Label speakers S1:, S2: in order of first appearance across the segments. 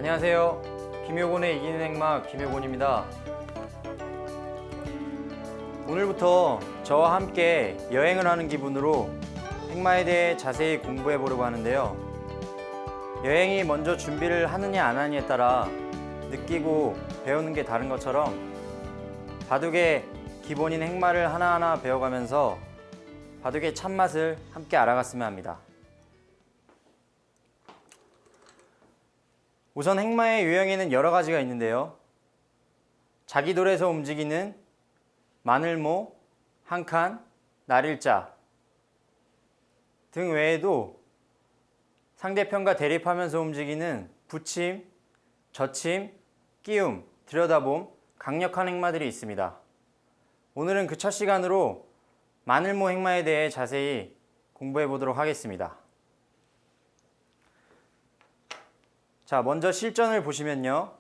S1: 안녕하세요. 김효곤의 이기는 행마 김효곤입니다. 오늘부터 저와 함께 여행을 하는 기분으로 행마에 대해 자세히 공부해 보려고 하는데요. 여행이 먼저 준비를 하느냐 안 하느냐에 따라 느끼고 배우는 게 다른 것처럼 바둑의 기본인 행마를 하나하나 배워가면서 바둑의 참맛을 함께 알아갔으면 합니다. 우선 행마의 유형에는 여러 가지가 있는데요. 자기돌에서 움직이는 마늘모, 한칸, 날일자 등 외에도 상대편과 대립하면서 움직이는 붙임, 젖힘, 끼움, 들여다봄, 강력한 행마들이 있습니다. 오늘은 그 첫 시간으로 마늘모 행마에 대해 자세히 공부해 보도록 하겠습니다. 자, 먼저 실전을 보시면요.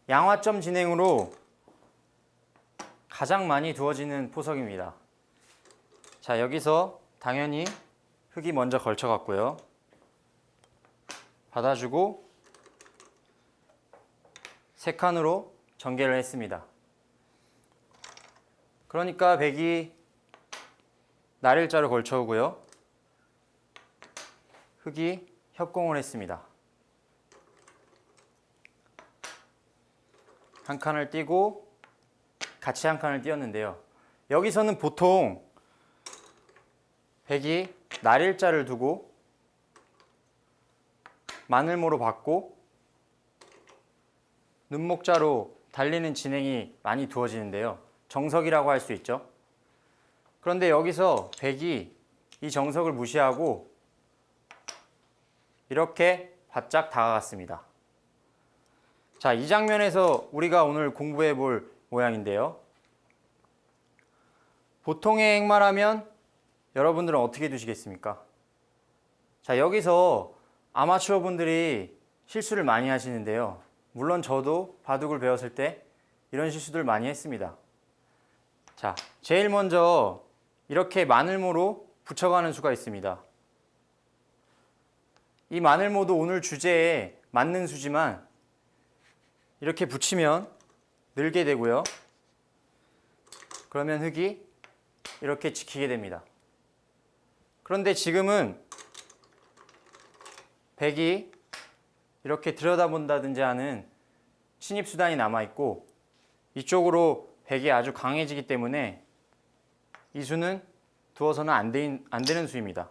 S1: 양화점 진행으로 가장 많이 두어지는 포석입니다. 자, 여기서 당연히 흙이 먼저 걸쳐갔고요. 받아주고 세 칸으로 전개를 했습니다. 그러니까 백이 날일자로 걸쳐오고요. 흙이 협공을 했습니다. 한 칸을 띄고 같이 한 칸을 띄었는데요. 여기서는 보통 백이 날일자를 두고 마늘모로 받고 눈목자로 달리는 진행이 많이 두어지는데요. 정석이라고 할 수 있죠. 그런데 여기서 백이 이 정석을 무시하고 이렇게 바짝 다가갔습니다. 자, 이 장면에서 우리가 오늘 공부해 볼 모양인데요. 보통의 행마라면 여러분들은 어떻게 두시겠습니까? 자, 여기서 아마추어 분들이 실수를 많이 하시는데요. 물론 저도 바둑을 배웠을 때 이런 실수들 많이 했습니다. 자, 제일 먼저 이렇게 마늘모로 붙여가는 수가 있습니다. 이 마늘모도 오늘 주제에 맞는 수지만 이렇게 붙이면 늘게 되고요. 그러면 흙이 이렇게 지키게 됩니다. 그런데 지금은 백이 이렇게 들여다본다든지 하는 침입수단이 남아있고 이쪽으로 백이 아주 강해지기 때문에 이 수는 두어서는 안 되는 수입니다.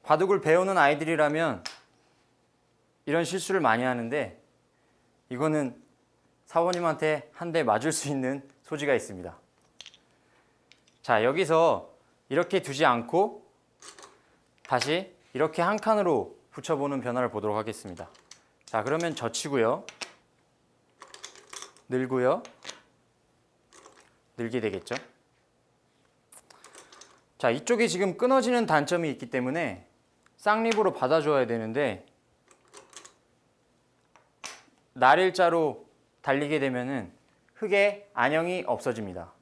S1: 바둑을 배우는 아이들이라면 이런 실수를 많이 하는데 이거는 사모님한테 한 대 맞을 수 있는 소지가 있습니다. 자, 여기서 이렇게 두지 않고 다시 이렇게 한 칸으로 붙여보는 변화를 보도록 하겠습니다. 자, 그러면 젖히고요. 늘고요. 늘게 되겠죠. 자, 이쪽에 지금 끊어지는 단점이 있기 때문에 쌍립으로 받아줘야 되는데 날일자로 달리게 되면은 흙의 안형이 없어집니다.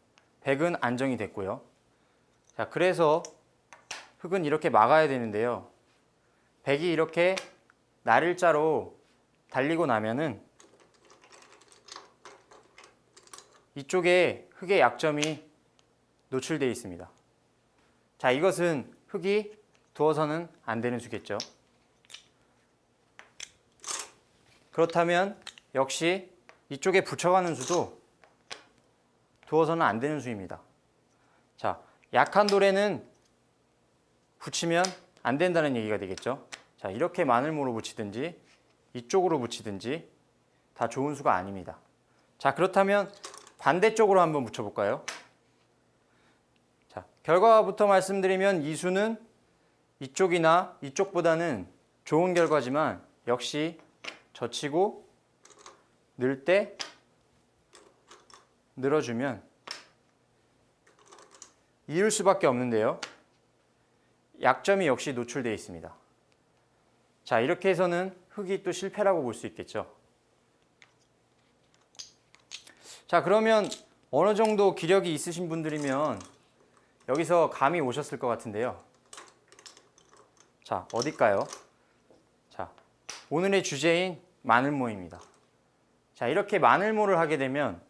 S1: 백은 안정이 됐고요. 자, 그래서 흙은 이렇게 막아야 되는데요. 백이 이렇게 날일자로 달리고 나면은 이쪽에 흙의 약점이 노출되어 있습니다. 자, 이것은 흙이 두어서는 안 되는 수겠죠. 그렇다면 역시 이쪽에 붙여가는 수도 두어서는 안 되는 수입니다. 자, 약한 돌에는 붙이면 안 된다는 얘기가 되겠죠. 자, 이렇게 마늘모로 붙이든지 이쪽으로 붙이든지 다 좋은 수가 아닙니다. 자, 그렇다면 반대쪽으로 한번 붙여볼까요? 자, 결과부터 말씀드리면 이 수는 이쪽이나 이쪽보다는 좋은 결과지만 역시 젖히고 늘 때 늘어주면 이을 수밖에 없는데요. 약점이 역시 노출되어 있습니다. 자, 이렇게 해서는 흙이 또 실패라고 볼 수 있겠죠. 자, 그러면 어느 정도 기력이 있으신 분들이면 여기서 감이 오셨을 것 같은데요. 자, 어딜까요? 자, 오늘의 주제인 마늘모입니다. 자, 이렇게 마늘모를 하게 되면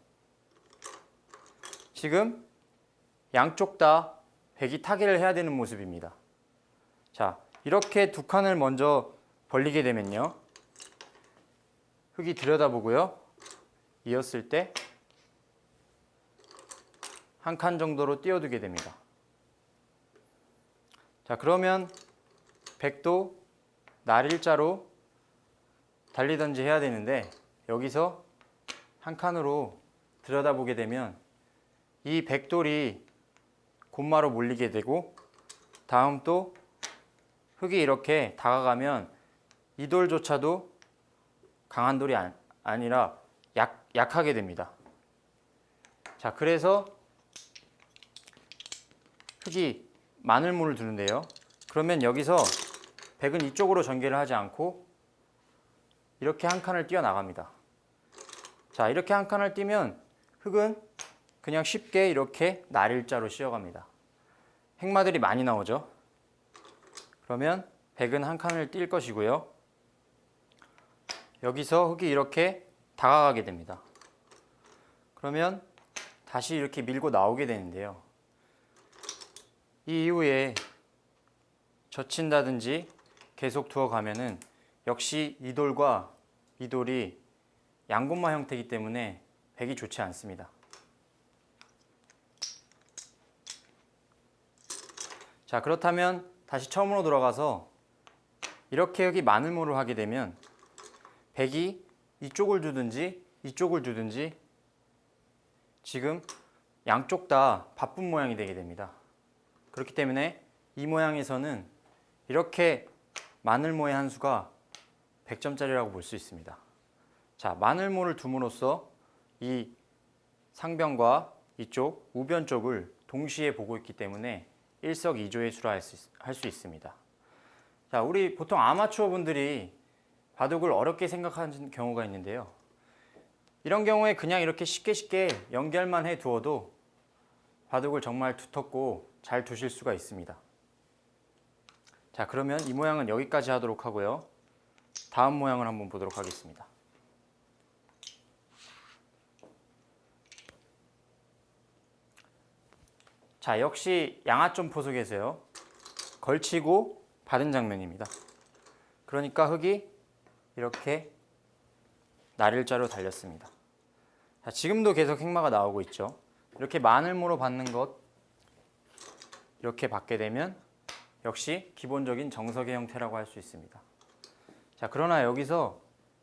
S1: 지금 양쪽 다 백이 타개를 해야 되는 모습입니다. 자, 이렇게 두 칸을 먼저 벌리게 되면요. 흙이 들여다보고요. 이었을 때 한 칸 정도로 띄워두게 됩니다. 자, 그러면 백도 날일자로 달리든지 해야 되는데 여기서 한 칸으로 들여다보게 되면 이 백돌이 곧마로 몰리게 되고 다음 또 흙이 이렇게 다가가면 이 돌조차도 강한 돌이 아니라 약하게 됩니다. 자, 그래서 흙이 마늘모를 두는데요. 그러면 여기서 백은 이쪽으로 전개를 하지 않고 이렇게 한 칸을 띄어 나갑니다. 자, 이렇게 한 칸을 띄면 흙은 그냥 쉽게 이렇게 날일자로 씌어갑니다. 행마들이 많이 나오죠. 그러면 백은 한 칸을 띨 것이고요. 여기서 흙이 이렇게 다가가게 됩니다. 그러면 다시 이렇게 밀고 나오게 되는데요. 이 이후에 젖힌다든지 계속 두어 가면은 역시 이 돌과 이 돌이 양곤마 형태이기 때문에 백이 좋지 않습니다. 자, 그렇다면 다시 처음으로 돌아가서 이렇게 여기 마늘모를 하게 되면 백이 이쪽을 두든지 이쪽을 두든지 지금 양쪽 다 바쁜 모양이 되게 됩니다. 그렇기 때문에 이 모양에서는 이렇게 마늘모의 한 수가 100점짜리라고 볼 수 있습니다. 자, 마늘모를 둠으로써 이 상변과 이쪽 우변 쪽을 동시에 보고 있기 때문에 일석이조의 수라 할 수 있습니다. 자, 우리 보통 아마추어 분들이 바둑을 어렵게 생각하는 경우가 있는데요. 이런 경우에 그냥 이렇게 쉽게 연결만 해 두어도 바둑을 정말 두텁고 잘 두실 수가 있습니다. 자, 그러면 이 모양은 여기까지 하도록 하고요. 다음 모양을 한번 보도록 하겠습니다. 자, 역시 양아점 포석에서요. 걸치고 받은 장면입니다. 그러니까 흙이 이렇게 날일자로 달렸습니다. 자, 지금도 계속 행마가 나오고 있죠. 이렇게 마늘모로 받는 것 이렇게 받게 되면 역시 기본적인 정석의 형태라고 할 수 있습니다. 자, 그러나 여기서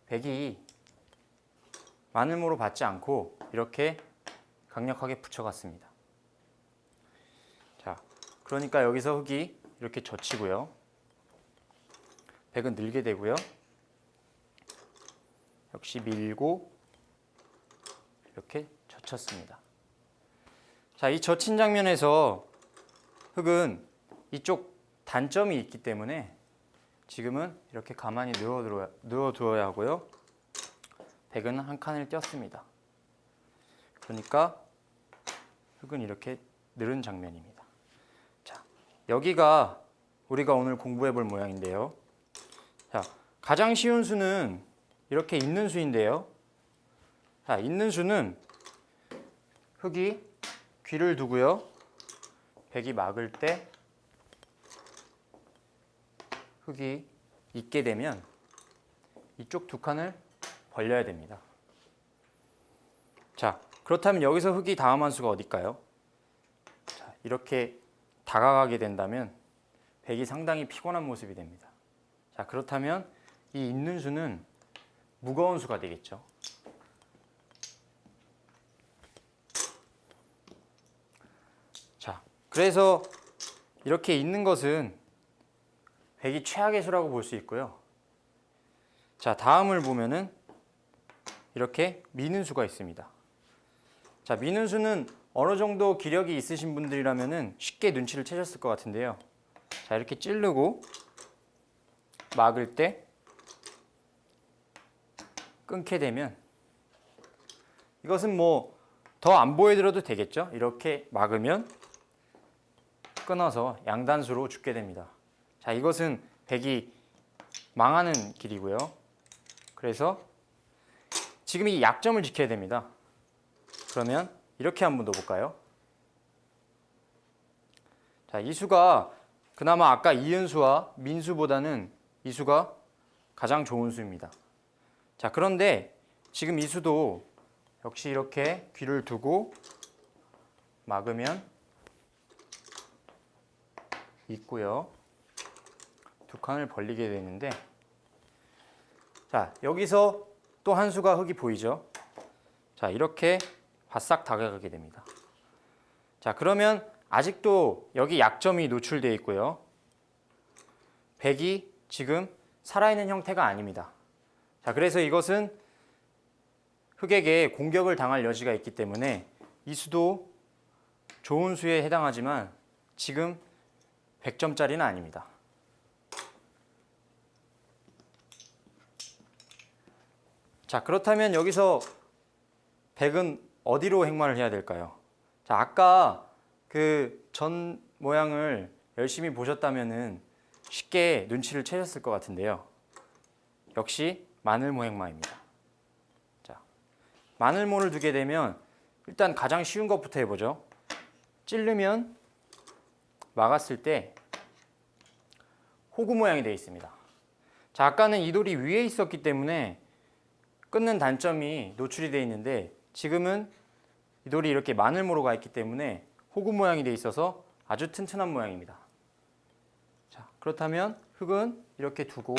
S1: 백이 마늘모로 받지 않고 이렇게 강력하게 붙여갔습니다. 자, 그러니까 여기서 흙이 이렇게 젖히고요. 백은 늘게 되고요. 역시 밀고 이렇게 젖혔습니다. 자, 이 젖힌 장면에서 흙은 이쪽 단점이 있기 때문에 지금은 이렇게 가만히 누워두어야 하고요. 백은 한 칸을 띄었습니다. 그러니까 흙은 이렇게 늘은 장면입니다. 자, 여기가 우리가 오늘 공부해 볼 모양인데요. 자, 가장 쉬운 수는 이렇게 있는 수인데요. 자, 있는 수는 흙이 귀를 두고요. 백이 막을 때 흙이 있게 되면 이쪽 두 칸을 벌려야 됩니다. 자, 그렇다면 여기서 흙이 다음 한 수가 어딜까요? 자, 이렇게 다가가게 된다면 백이 상당히 피곤한 모습이 됩니다. 자, 그렇다면 이 있는 수는 무거운 수가 되겠죠. 자, 그래서 이렇게 있는 것은 백이 최악의 수라고 볼 수 있고요. 자, 다음을 보면은 이렇게 미는 수가 있습니다. 자, 미는 수는 어느 정도 기력이 있으신 분들이라면은 쉽게 눈치를 채셨을 것 같은데요. 자, 이렇게 찌르고 막을 때 끊게 되면 이것은 뭐 더 안 보여드려도 되겠죠. 이렇게 막으면 끊어서 양단수로 죽게 됩니다. 자, 이것은 백이 망하는 길이고요. 그래서 지금 이 약점을 지켜야 됩니다. 그러면 이렇게 한번 넣어볼까요? 자, 이 수가 그나마 아까 이은수와 민수보다는 이 수가 가장 좋은 수입니다. 자, 그런데 지금 이 수도 역시 이렇게 귀를 두고 막으면 있고요. 두 칸을 벌리게 되는데, 자, 여기서 또 한 수가 흙이 보이죠? 자, 이렇게 바싹 다가가게 됩니다. 자, 그러면 아직도 여기 약점이 노출되어 있고요. 백이 지금 살아있는 형태가 아닙니다. 자, 그래서 이것은 흑에게 공격을 당할 여지가 있기 때문에 이 수도 좋은 수에 해당하지만 지금 100점짜리는 아닙니다. 자, 그렇다면 여기서 백은 어디로 행마를 해야 될까요? 자, 아까 그 전 모양을 열심히 보셨다면은 쉽게 눈치를 채셨을 것 같은데요. 역시 마늘모 행마입니다. 자, 마늘모를 두게 되면 일단 가장 쉬운 것부터 해보죠. 찌르면 막았을 때 호구 모양이 되어 있습니다. 자, 아까는 이 돌이 위에 있었기 때문에 끊는 단점이 노출이 되어 있는데 지금은 이 돌이 이렇게 마늘모로 가 있기 때문에 호구 모양이 되어 있어서 아주 튼튼한 모양입니다. 자, 그렇다면 흙은 이렇게 두고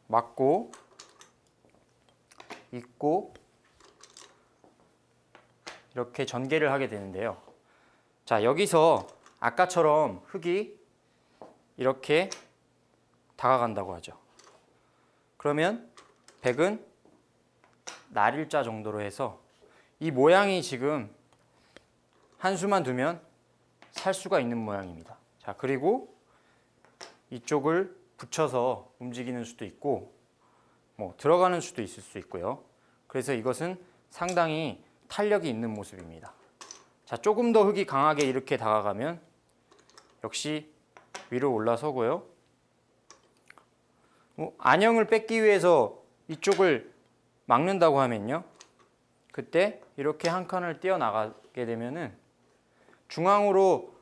S1: 막고 잇고 이렇게 전개를 하게 되는데요. 자, 여기서 아까처럼 흙이 이렇게 다가간다고 하죠. 그러면 백은 날일자 정도로 해서 이 모양이 지금 한 수만 두면 살 수가 있는 모양입니다. 자, 그리고 이쪽을 붙여서 움직이는 수도 있고 뭐 들어가는 수도 있을 수 있고요. 그래서 이것은 상당히 탄력이 있는 모습입니다. 자, 조금 더 흙이 강하게 이렇게 다가가면 역시 위로 올라서고요. 안형을 뺏기 위해서 이쪽을 막는다고 하면요. 그때 이렇게 한 칸을 띄어나가게 되면은 중앙으로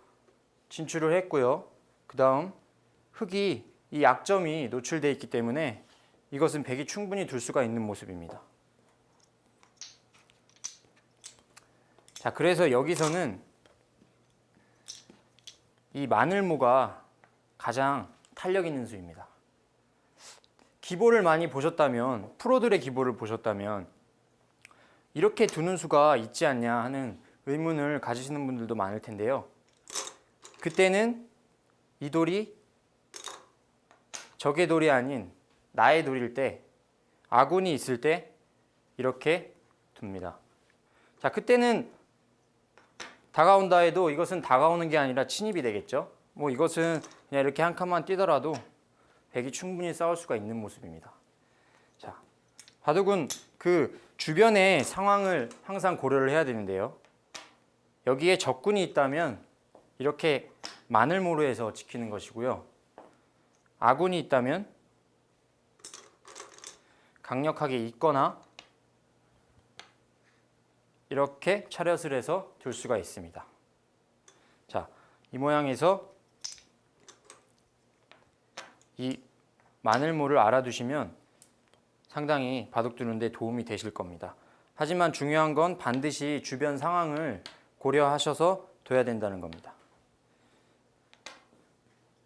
S1: 진출을 했고요. 그 다음 흙이 이 약점이 노출되어 있기 때문에 이것은 백이 충분히 둘 수가 있는 모습입니다. 자, 그래서 여기서는 이 마늘모가 가장 탄력 있는 수입니다. 기보를 많이 보셨다면, 프로들의 기보를 보셨다면 이렇게 두는 수가 있지 않냐 하는 의문을 가지시는 분들도 많을 텐데요. 그때는 이 돌이 적의 돌이 아닌 나의 돌일 때, 아군이 있을 때 이렇게 둡니다. 자, 그때는 다가온다 해도 이것은 다가오는 게 아니라 침입이 되겠죠. 뭐 이것은 그냥 이렇게 한 칸만 뛰더라도 백이 충분히 싸울 수가 있는 모습입니다. 자, 바둑은 그 주변의 상황을 항상 고려를 해야 되는데요. 여기에 적군이 있다면 이렇게 마늘모로 해서 지키는 것이고요. 아군이 있다면 강력하게 잇거나 이렇게 차렷을 해서 둘 수가 있습니다. 자, 이 모양에서 이 마늘모를 알아두시면 상당히 바둑 두는데 도움이 되실 겁니다. 하지만 중요한 건 반드시 주변 상황을 고려하셔서 둬야 된다는 겁니다.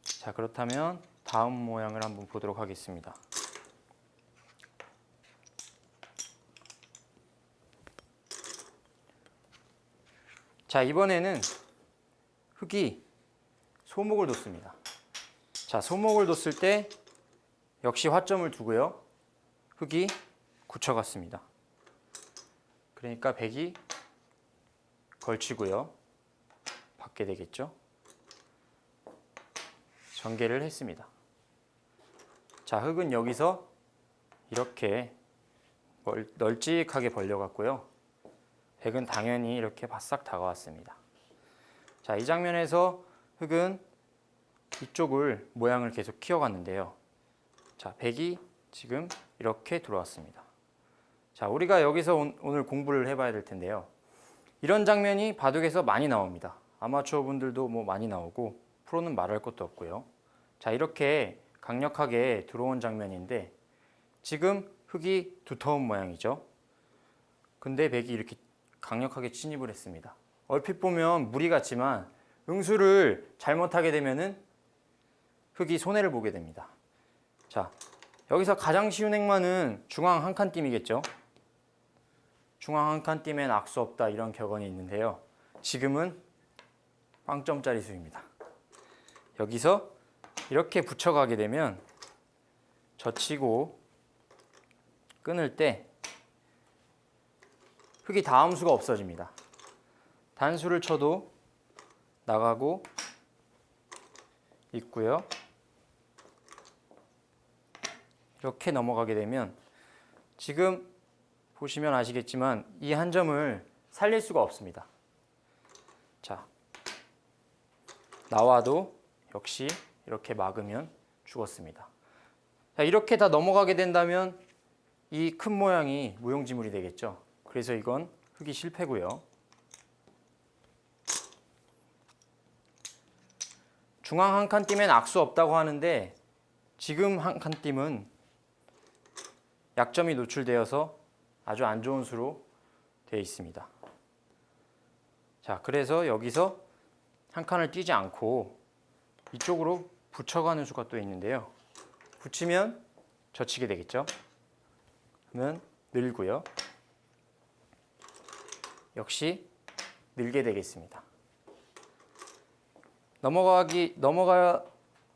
S1: 자, 그렇다면 다음 모양을 한번 보도록 하겠습니다. 자, 이번에는 흙이 소목을 뒀습니다. 자, 소목을 뒀을 때 역시 화점을 두고요. 흙이 굳혀갔습니다. 그러니까 백이 걸치고요. 받게 되겠죠. 전개를 했습니다. 자, 흙은 여기서 이렇게 널찍하게 벌려갔고요. 백은 당연히 이렇게 바싹 다가왔습니다. 자, 이 장면에서 흙은 이쪽을 모양을 계속 키워갔는데요. 자, 백이 지금 이렇게 들어왔습니다. 자, 우리가 여기서 오늘 공부를 해봐야 될 텐데요. 이런 장면이 바둑에서 많이 나옵니다. 아마추어 분들도 뭐 많이 나오고 프로는 말할 것도 없고요. 자, 이렇게 강력하게 들어온 장면인데 지금 흙이 두터운 모양이죠. 근데 백이 이렇게 강력하게 침입을 했습니다. 얼핏 보면 무리 같지만 응수를 잘못하게 되면은 흙이 손해를 보게 됩니다. 자, 여기서 가장 쉬운 행만은 중앙 한 칸 띠이겠죠. 중앙 한 칸 띠면 악수 없다 이런 격언이 있는데요. 지금은 빵점짜리 수입니다. 여기서 이렇게 붙여가게 되면 젖히고 끊을 때 흙이 다음 수가 없어집니다. 단수를 쳐도 나가고 있고요. 이렇게 넘어가게 되면 지금 보시면 아시겠지만 이 한 점을 살릴 수가 없습니다. 자, 나와도 역시 이렇게 막으면 죽었습니다. 자, 이렇게 다 넘어가게 된다면 이 큰 모양이 무용지물이 되겠죠. 그래서 이건 흙이 실패고요. 중앙 한 칸 띠면 악수 없다고 하는데 지금 한 칸 띠면 약점이 노출되어서 아주 안 좋은 수로 되어 있습니다. 자, 그래서 여기서 한 칸을 띄지 않고 이쪽으로 붙여가는 수가 또 있는데요. 붙이면 젖히게 되겠죠. 그러면 늘고요. 역시 늘게 되겠습니다.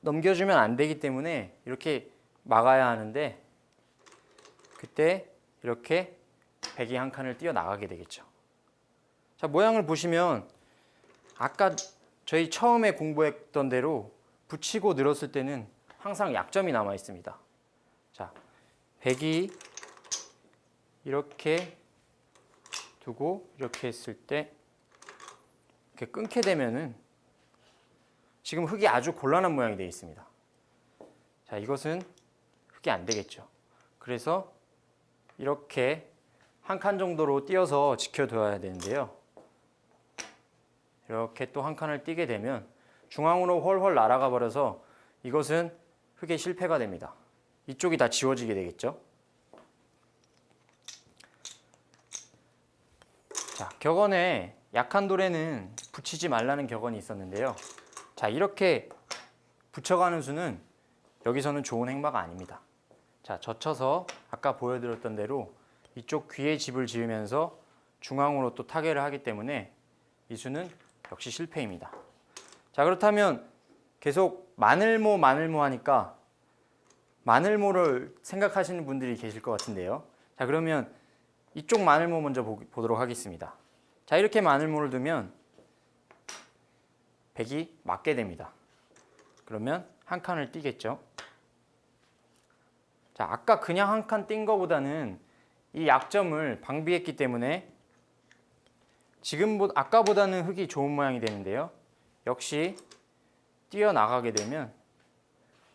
S1: 넘겨주면 안 되기 때문에 이렇게 막아야 하는데 그때 이렇게 백이 한 칸을 띄어 나가게 되겠죠. 자, 모양을 보시면 아까 저희 처음에 공부했던 대로 붙이고 늘었을 때는 항상 약점이 남아 있습니다. 자, 백이 이렇게 두고 이렇게 했을 때 이렇게 끊게 되면은 지금 흙이 아주 곤란한 모양이 되어 있습니다. 자, 이것은 흙이 안 되겠죠. 그래서 이렇게 한 칸 정도로 띄어서 지켜둬야 되는데요. 이렇게 또 한 칸을 띄게 되면 중앙으로 훨훨 날아가 버려서 이것은 흙의 실패가 됩니다. 이쪽이 다 지워지게 되겠죠. 자, 격언에 약한 돌에는 붙이지 말라는 격언이 있었는데요. 자, 이렇게 붙여가는 수는 여기서는 좋은 행마가 아닙니다. 자, 젖혀서 아까 보여드렸던 대로 이쪽 귀에 집을 지으면서 중앙으로 또 타개를 하기 때문에 이 수는 역시 실패입니다. 자, 그렇다면 계속 마늘모 하니까 마늘모를 생각하시는 분들이 계실 것 같은데요. 자, 그러면 이쪽 마늘모 먼저 보도록 하겠습니다. 자, 이렇게 마늘모를 두면 백이 맞게 됩니다. 그러면 한 칸을 띄겠죠. 자, 아까 그냥 한 칸 띈 거보다는 이 약점을 방비했기 때문에 아까보다는 흙이 좋은 모양이 되는데요. 역시 뛰어나가게 되면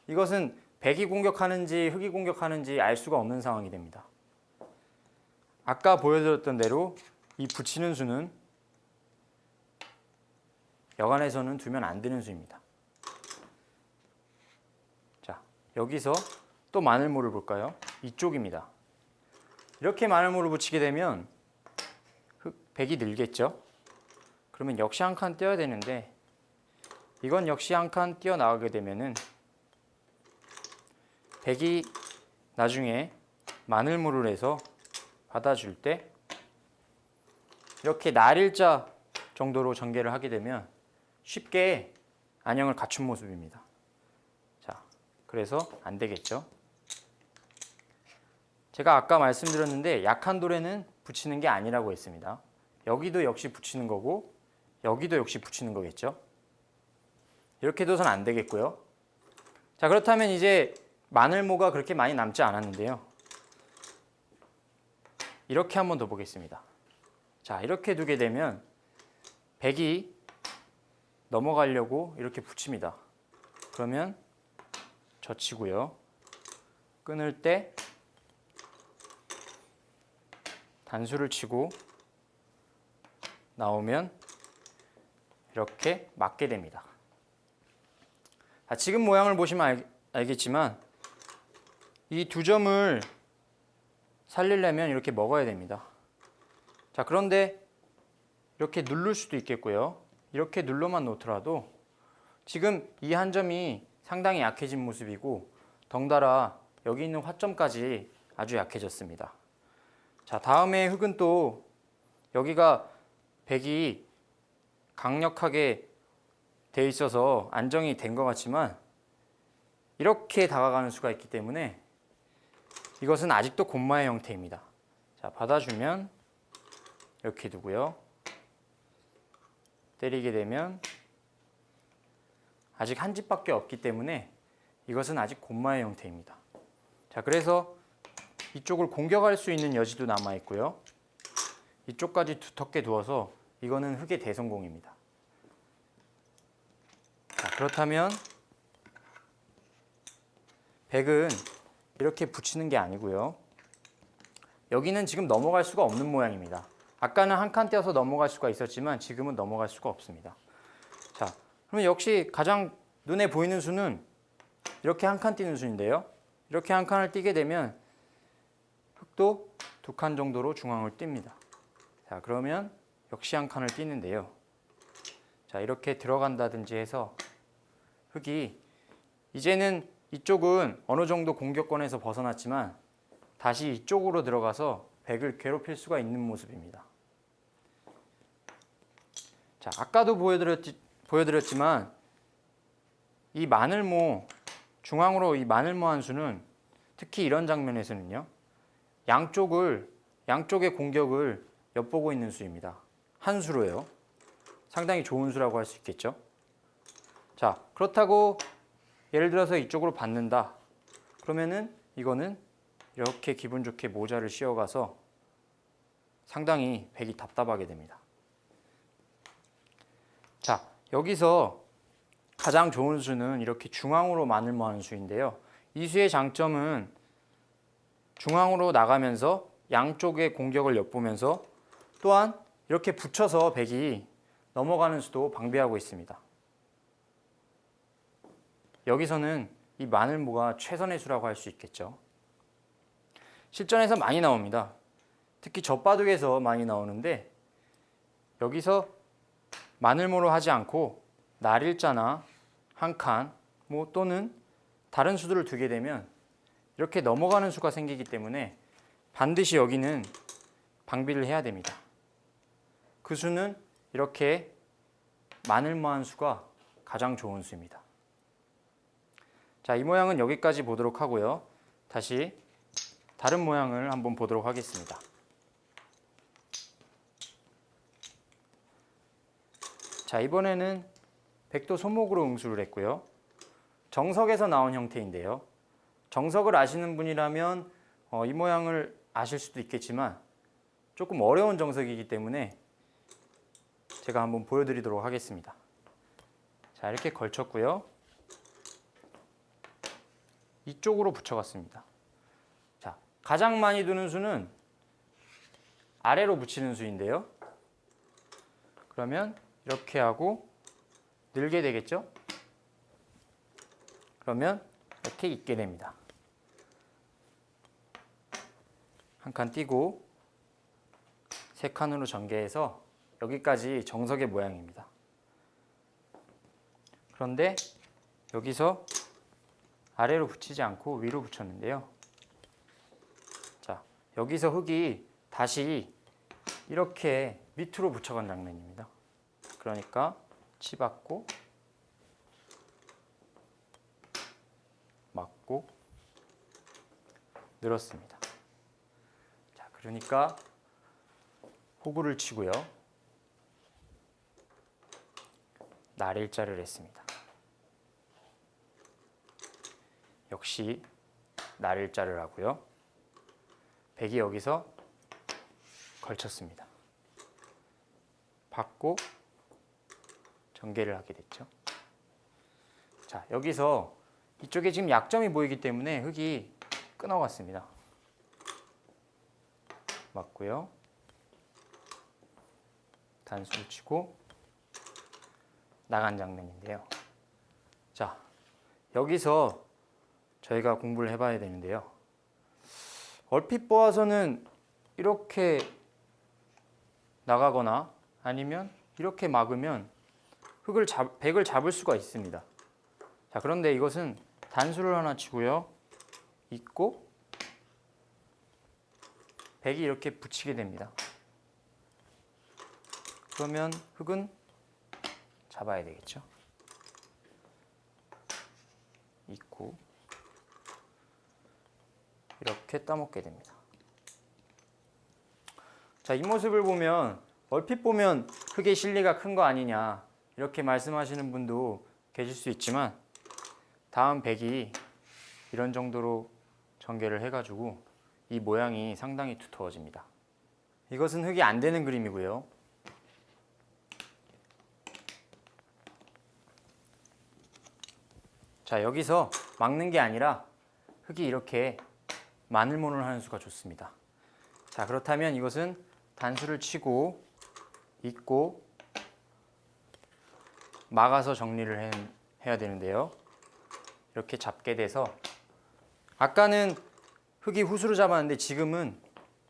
S1: 이것은 백이 공격하는지 흙이 공격하는지 알 수가 없는 상황이 됩니다. 아까 보여드렸던 대로 이 붙이는 수는 여간에서는 두면 안 되는 수입니다. 자, 여기서 또 마늘모를 볼까요? 이쪽입니다. 이렇게 마늘모를 붙이게 되면 백이 늘겠죠? 그러면 역시 한 칸 띄어야 되는데 이건 역시 한 칸 띄어 나가게 되면은 백이 나중에 마늘모를 해서 받아줄 때 이렇게 날일자 정도로 전개를 하게 되면 쉽게 안형을 갖춘 모습입니다. 자, 그래서 안 되겠죠. 제가 아까 말씀드렸는데 약한 돌에는 붙이는 게 아니라고 했습니다. 여기도 역시 붙이는 거고 여기도 역시 붙이는 거겠죠. 이렇게 둬서는 안 되겠고요. 자, 그렇다면 이제 마늘모가 그렇게 많이 남지 않았는데요. 이렇게 한번 더 보겠습니다. 자, 이렇게 두게 되면 백이 넘어가려고 이렇게 붙입니다. 그러면 젖히고요. 끊을 때 단수를 치고 나오면 이렇게 맞게 됩니다. 자, 지금 모양을 보시면 알겠지만 이 두 점을 살리려면 이렇게 먹어야 됩니다. 자, 그런데 이렇게 누를 수도 있겠고요. 이렇게 눌러만 놓더라도 지금 이 한 점이 상당히 약해진 모습이고 덩달아 여기 있는 화점까지 아주 약해졌습니다. 자, 다음에 흙은 또 여기가 백이 강력하게 돼 있어서 안정이 된 것 같지만 이렇게 다가가는 수가 있기 때문에 이것은 아직도 곤마의 형태입니다. 자, 받아주면 이렇게 두고요. 때리게 되면 아직 한 집밖에 없기 때문에 이것은 아직 곤마의 형태입니다. 자, 그래서 이쪽을 공격할 수 있는 여지도 남아 있고요. 이쪽까지 두텁게 두어서 이거는 흙의 대성공입니다. 자, 그렇다면 백은 이렇게 붙이는 게 아니고요. 여기는 지금 넘어갈 수가 없는 모양입니다. 아까는 한 칸 떼어서 넘어갈 수가 있었지만 지금은 넘어갈 수가 없습니다. 자, 그러면 역시 가장 눈에 보이는 수는 이렇게 한 칸 띄는 수인데요. 이렇게 한 칸을 띄게 되면 흙도 두 칸 정도로 중앙을 띱니다. 자, 그러면 역시 한 칸을 띄는데요. 자, 이렇게 들어간다든지 해서 흙이 이제는 이쪽은 어느 정도 공격권에서 벗어났지만 다시 이쪽으로 들어가서 백을 괴롭힐 수가 있는 모습입니다. 자, 아까도 보여드렸지만 이 마늘모, 중앙으로 이 마늘모 한 수는 특히 이런 장면에서는요, 양쪽의 공격을 엿보고 있는 수입니다. 한 수로요. 상당히 좋은 수라고 할 수 있겠죠. 자, 그렇다고 예를 들어서 이쪽으로 받는다. 그러면은 이거는 이렇게 기분 좋게 모자를 씌워가서 상당히 백이 답답하게 됩니다. 자, 여기서 가장 좋은 수는 이렇게 중앙으로 마늘모 하는 수인데요. 이 수의 장점은 중앙으로 나가면서 양쪽의 공격을 엿보면서 또한 이렇게 붙여서 백이 넘어가는 수도 방비하고 있습니다. 여기서는 이 마늘모가 최선의 수라고 할 수 있겠죠. 실전에서 많이 나옵니다. 특히 젖바둑에서 많이 나오는데 여기서 마늘모로 하지 않고 날일자나 한 칸, 또는 다른 수들을 두게 되면 이렇게 넘어가는 수가 생기기 때문에 반드시 여기는 방비를 해야 됩니다. 그 수는 이렇게 마늘모한 수가 가장 좋은 수입니다. 자, 이 모양은 여기까지 보도록 하고요. 다시 다른 모양을 한번 보도록 하겠습니다. 자, 이번에는 백도 손목으로 응수를 했고요. 정석에서 나온 형태인데요. 정석을 아시는 분이라면 이 모양을 아실 수도 있겠지만 조금 어려운 정석이기 때문에 제가 한번 보여드리도록 하겠습니다. 자, 이렇게 걸쳤고요. 이쪽으로 붙여갔습니다. 자, 가장 많이 두는 수는 아래로 붙이는 수인데요. 그러면 이렇게 하고 늘게 되겠죠? 그러면 이렇게 있게 됩니다. 한 칸 띄고 세 칸으로 전개해서 여기까지 정석의 모양입니다. 그런데 여기서 아래로 붙이지 않고 위로 붙였는데요. 자, 여기서 흙이 다시 이렇게 밑으로 붙여간 장면입니다. 그러니까 치받고 맞고 늘었습니다. 자, 그러니까 호구를 치고요. 날일자를 했습니다. 역시 날일자를 하고요. 백이 여기서 걸쳤습니다. 받고 전개를 하게 됐죠. 자, 여기서 이쪽에 지금 약점이 보이기 때문에 흙이 끊어갔습니다. 맞고요. 단수를 치고 나간 장면인데요. 자, 여기서 저희가 공부를 해봐야 되는데요. 얼핏 보아서는 이렇게 나가거나 아니면 이렇게 막으면 백을 잡을 수가 있습니다. 자, 그런데 이것은 단수를 하나 치고요. 잇고 백이 이렇게 붙이게 됩니다. 그러면 흙은 잡아야 되겠죠. 잇고 이렇게 따먹게 됩니다. 자, 이 모습을 보면 얼핏 보면 흙의 실리가 큰 거 아니냐 이렇게 말씀하시는 분도 계실 수 있지만 다음 백이 이런 정도로 전개를 해가지고 이 모양이 상당히 두터워집니다. 이것은 흙이 안 되는 그림이고요. 자, 여기서 막는 게 아니라 흙이 이렇게 마늘몬을 하는 수가 좋습니다. 자, 그렇다면 이것은 단수를 치고 잇고 막아서 정리를 해야 되는데요. 이렇게 잡게 돼서 아까는 흙이 후수로 잡았는데 지금은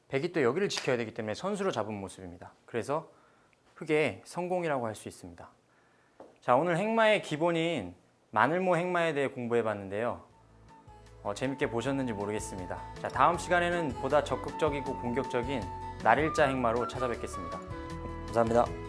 S1: 백이 또 여기를 지켜야 되기 때문에 선수로 잡은 모습입니다. 그래서 흙의 성공이라고 할 수 있습니다. 자, 오늘 행마의 기본인 마늘모 행마에 대해 공부해 봤는데요. 재밌게 보셨는지 모르겠습니다. 자, 다음 시간에는 보다 적극적이고 공격적인 날일자 행마로 찾아뵙겠습니다. 감사합니다.